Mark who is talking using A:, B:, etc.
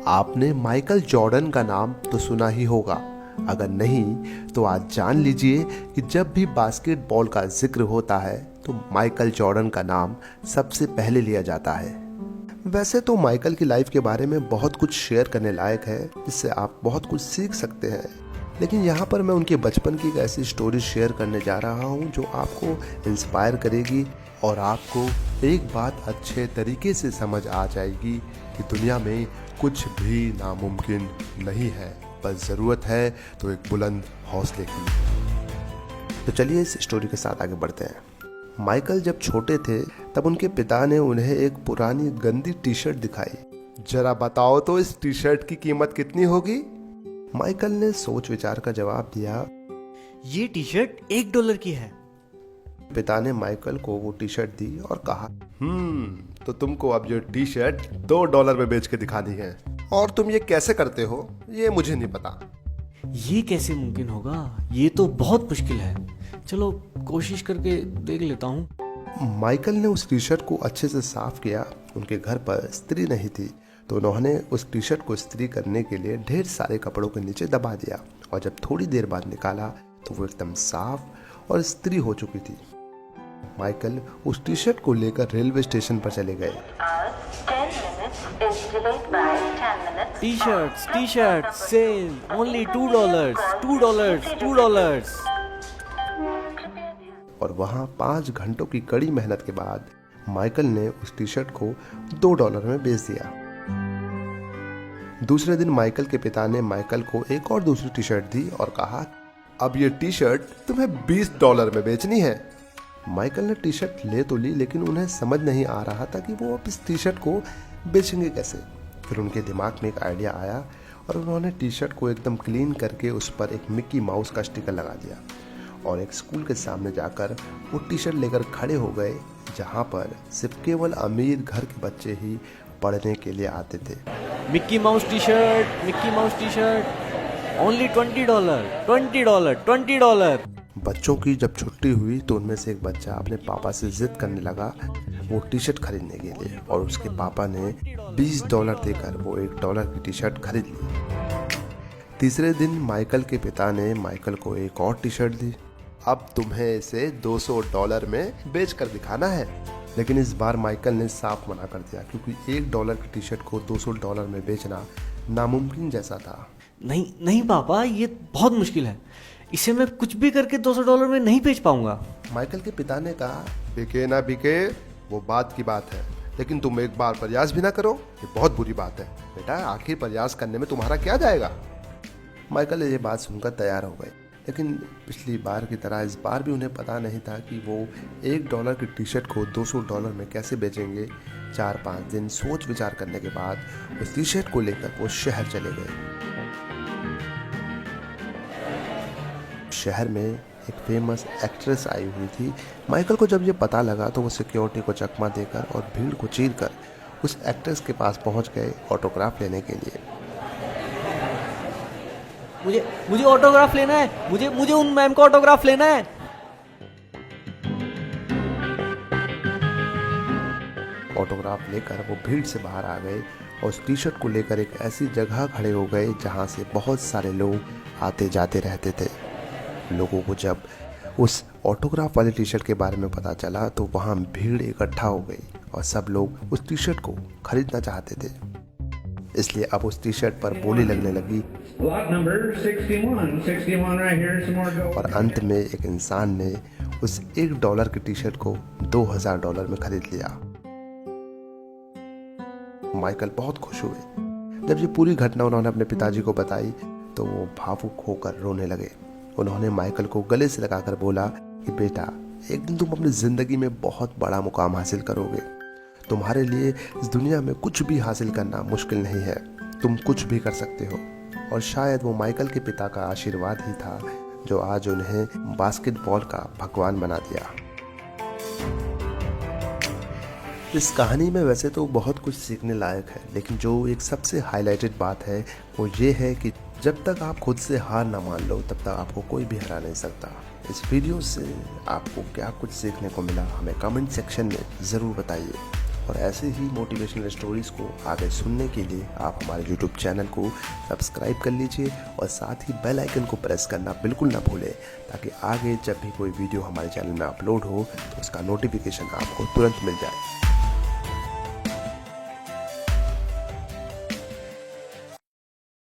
A: आपने Michael Jordan का नाम तो सुना ही होगा। अगर नहीं तो आज जान लीजिए कि जब भी बास्केटबॉल का जिक्र होता है तो माइकल जॉर्डन का नाम सबसे पहले लिया जाता है। वैसे तो माइकल की लाइफ के बारे में बहुत कुछ शेयर करने लायक है, जिससे आप बहुत कुछ सीख सकते हैं, लेकिन यहाँ पर मैं उनके बचपन की एक ऐसी स्टोरी शेयर करने जा रहा हूँ जो आपको इंस्पायर करेगी और आपको एक बात अच्छे तरीके से समझ आ जाएगी कि दुनिया में कुछ भी नामुमकिन नहीं है, बस ज़रूरत है तो एक बुलंद हौसले की। तो चलिए इस स्टोरी के साथ आगे बढ़ते हैं। माइकल जब छोटे थे तब उनके पिता ने उन्हें एक पुरानी गंदी टी शर्ट दिखाई। जरा बताओ तो इस टी शर्ट की कीमत कितनी होगी? माइकल ने सोच विचार का जवाब दिया,
B: ये टी शर्ट $1 की है।
A: पिता ने माइकल को वो टी शर्ट दी और कहा, तो तुमको अब ये टी शर्ट $2 में बेच के दिखानी है, और तुम ये कैसे करते हो ये मुझे नहीं पता।
B: ये कैसे मुमकिन होगा? ये तो बहुत मुश्किल है। चलो कोशिश करके देख लेता हूँ।
A: माइकल ने उस टी शर्ट को अच्छे से साफ किया। उनके घर पर स्त्री नहीं थी, तो उन्होंने उस टी शर्ट को इस्त्री करने के लिए ढेर सारे कपड़ों के नीचे दबा दिया, और जब थोड़ी देर बाद निकाला तो वो एकदम साफ और इस्त्री हो चुकी थी। माइकल उस टी शर्ट को लेकर रेलवे स्टेशन पर चले गए।
B: T shirt sale only $2, $2।
A: और वहाँ 5 घंटों की कड़ी मेहनत के बाद माइकल ने उस टी शर्ट को $2 में बेच दिया। दूसरे दिन माइकल के पिता ने माइकल को एक और दूसरी टी शर्ट दी और कहा, अब ये टी शर्ट तुम्हें $20 में बेचनी है। माइकल ने टी शर्ट ले तो ली, लेकिन उन्हें समझ नहीं आ रहा था कि वो अब इस टी शर्ट को बेचेंगे कैसे। फिर उनके दिमाग में एक आइडिया आया और उन्होंने टी शर्ट को एकदम क्लीन करके उस पर एक मिक्की माउस का स्टिकर लगा दिया और एक स्कूल के सामने जाकर वो टी शर्ट लेकर खड़े हो गए, जहाँ पर सिर्फ केवल अमीर घर के बच्चे ही पढ़ने के लिए आते थे।
B: Mickey mouse T shirt only $20।
A: बच्चों की जब छुट्टी हुई तो उनमें से एक बच्चा अपने पापा से जिद करने लगा वो टी शर्ट खरीदने के लिए, और उसके पापा ने $20 देकर वो $1 की टी शर्ट खरीद ली। तीसरे दिन माइकल के पिता ने माइकल को एक और टी शर्ट दी। अब तुम्हें इसे $200 में बेच कर दिखाना है। लेकिन इस बार माइकल ने साफ मना कर दिया, क्योंकि $1 की टी शर्ट को $200 में बेचना नामुमकिन जैसा था।
B: नहीं पापा, ये बहुत मुश्किल है। इसे मैं कुछ भी करके $200 में नहीं बेच पाऊंगा।
A: माइकल के पिता ने कहा, बिके ना बिके वो बात की बात है, लेकिन तुम एक बार प्रयास भी ना करो, ये बहुत बुरी बात है। बेटा, आखिर प्रयास करने में तुम्हारा क्या जाएगा? माइकल ये बात सुनकर तैयार हो गए, लेकिन पिछली बार की तरह इस बार भी उन्हें पता नहीं था कि वो $1 की टी शर्ट को $200 में कैसे बेचेंगे। 4-5 दिन सोच विचार करने के बाद उस टी शर्ट को लेकर वो शहर चले गए। शहर में एक फेमस एक्ट्रेस आई हुई थी। माइकल को जब ये पता लगा तो वो सिक्योरिटी को चकमा देकर और भीड़ को चीरकर उस एक्ट्रेस के पास पहुंच गए ऑटोग्राफ लेने के लिए।
B: मुझे ऑटोग्राफ लेना है। मुझे उन मैम का ऑटोग्राफ लेना है।
A: ऑटोग्राफ लेकर वो भीड़ से बाहर आ गए और उस टी शर्ट को लेकर एक ऐसी जगह खड़े हो गए जहां से बहुत सारे लोग आते जाते रहते थे। लोगों को जब उस ऑटोग्राफ वाली टी शर्ट के बारे में पता चला तो वहाँ भीड़ इकट्ठा हो गई और सब लोग उस टी शर्ट को खरीदना चाहते थे। इसलिए अब उस टी शर्ट पर बोली लगने लगी, और अंत में एक इंसान ने उस $1 की टी शर्ट को $2000 में खरीद लिया। माइकल बहुत खुश हुए। जब ये पूरी घटना उन्होंने अपने पिताजी को बताई तो वो भावुक होकर रोने लगे। उन्होंने माइकल को गले से लगाकर बोला कि बेटा, एक दिन तुम अपनी जिंदगी में बहुत बड़ा मुकाम हासिल करोगे। तुम्हारे लिए इस दुनिया में कुछ भी हासिल करना मुश्किल नहीं है, तुम कुछ भी कर सकते हो। और शायद वो माइकल के पिता का आशीर्वाद ही था जो आज उन्हें बास्केटबॉल का भगवान बना दिया। इस कहानी में वैसे तो बहुत कुछ सीखने लायक है, लेकिन जो एक सबसे हाईलाइटेड बात है वो ये है कि जब तक आप खुद से हार ना मान लो तब तक आपको कोई भी हरा नहीं सकता। इस वीडियो से आपको क्या कुछ सीखने को मिला हमें कमेंट सेक्शन में ज़रूर बताइए। और ऐसे ही मोटिवेशनल स्टोरीज़ को आगे सुनने के लिए आप हमारे यूट्यूब चैनल को सब्सक्राइब कर लीजिए और साथ ही बेल आइकन को प्रेस करना बिल्कुल ना भूलें, ताकि आगे जब भी कोई वीडियो हमारे चैनल में अपलोड हो तो उसका नोटिफिकेशन आपको तुरंत मिल जाए।